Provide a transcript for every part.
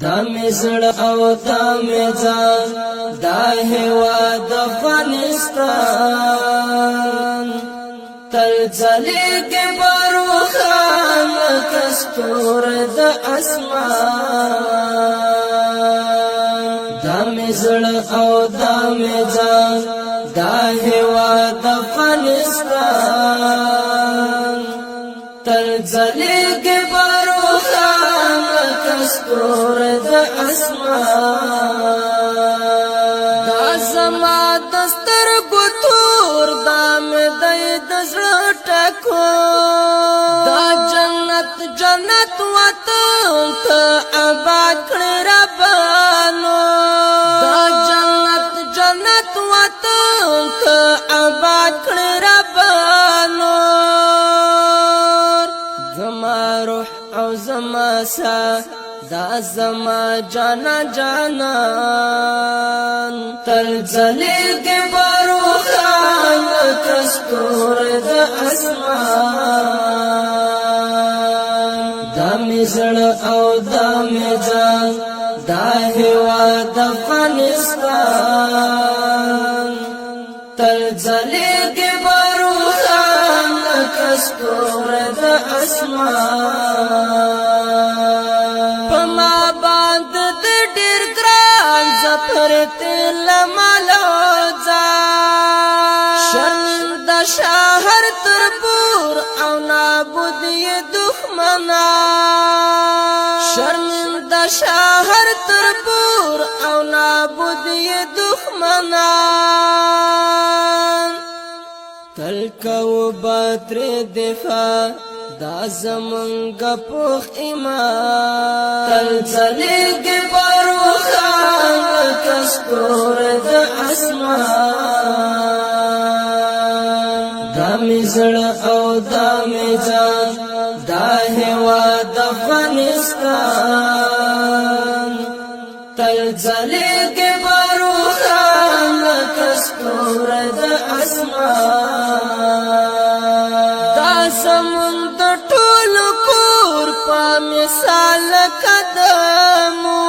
دا می زړه او دا می ځان دا هیواد افغانستان تل ځلېږي بروخان لکه ستوری د اسمان دا می زړه او دا می ځان دا هیواد افغانستان تل ځلېږي بروخان لکه ستوری د اسمان دا زما د سترګو تور دا مې دی د زړه ټکور دا جنت وطن ته آباد کړې ربانو دا جنت وطن ته آباد کړې ربانو زما روح او زما ساه دا زما جانا جانان تل ځلېږي بروخان لکه ستوری د اسمان دا مې زړه او دا مې ځان دا هیواد افغانستان تل ځلېږي بروخان لکه ستوری د اسمان تل ملوزا شرمنده شهر تر پور او نابود یې دښمنان شرمنده شهر تر پور او نابود یې دښمنان تل کوو بتر دفاع دا زمونږ پوخ ایمان تل ځلېږي بروخان لکه ستوری د اسمان دا مې زړه او دا مې ځان دا هیواد افغانستان تل ځلېږي بروخان لکه ستوری د اسمان دا زمونږ د ټولو کور په مثال قدمو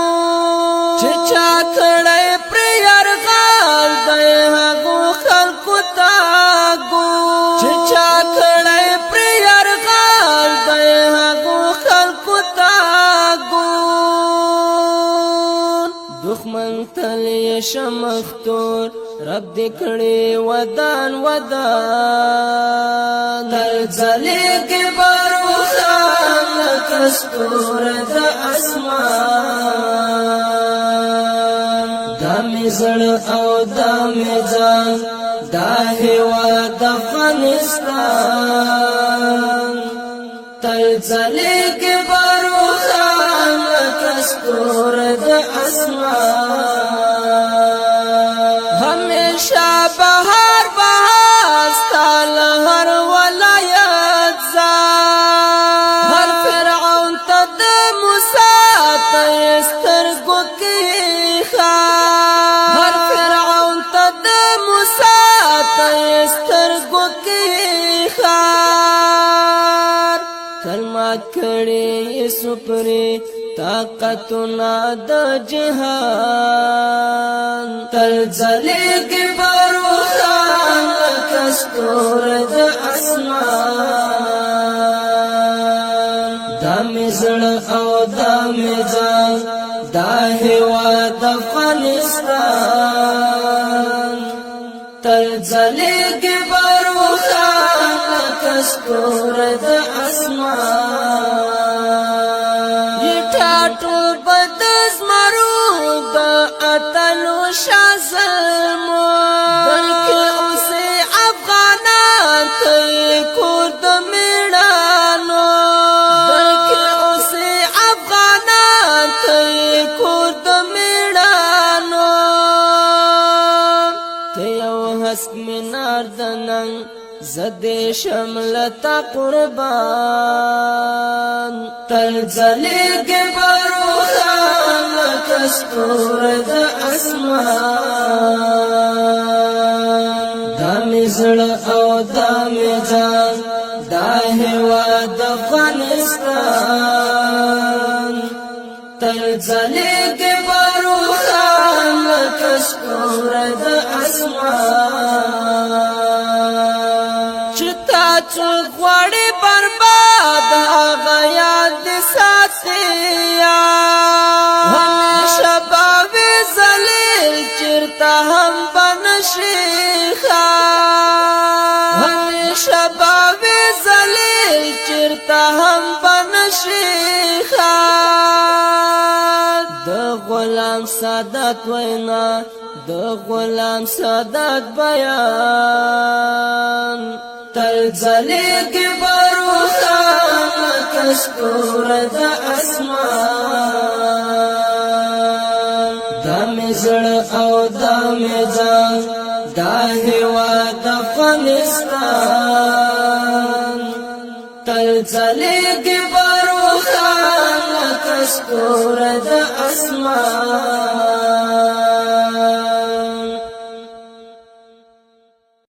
چې چا کړی پرې یرغل دی هغو خلکو ته ګور چې چا کړی پرې یرغل دی هغو خلکو ته ګور دښمن تل یې شمختور رب دې کړي ودان ودان تل ځلېږي بروخان لکه ستوری د اسمان دا مې زړه او دا مې ځان دا هیواد افغانستان تل ځلېږي بروخان لکه ستوری د اسمان همیشه بهار بهار ستا له هر ولایت ځان هر فرعون ته د موسی ته یې سترګو کې هر فرعون ته د موسی ته یې سترګو کې تل مات کړي یې سپرې طاقتنا د جهان تل ځلېږي بروخان لکه ستوری د اسمان دا مې زړه او دا مې ځان دا هیواد افغانستان تل ځلېږي بروخان لکه ستوری د اسمان ټول بد زمرو د اتلو شازلمو بلکې اوسې افغانان ته یې کور د میړانو بلکې اوسې افغانان ته یې کور د میړانو ته یو هسک مینار د ننګ زدې شملتا قربان تل ځلېږي بروخان لکه ستوری د اسمان دا مې زړه او دا مې ځان دا هیواد افغانستان تل ځلېږي بروخان لکه ستوری د اسمان چې تا څوک غواړي برباد هغه یاد دې ساتي همیشه به وي ذلیل چېرته هم به نشي همیشه به وي ذلیل چېرته هم به نشي د غلام سادات وینا د غلام سادات بیان تل ځلېږي بروخان لکه ستوری د اسمان دا مې زړه او دا مې ځان دا هېواد افغانستان تل ځلېږي بروخان لکه ستوری د اسمان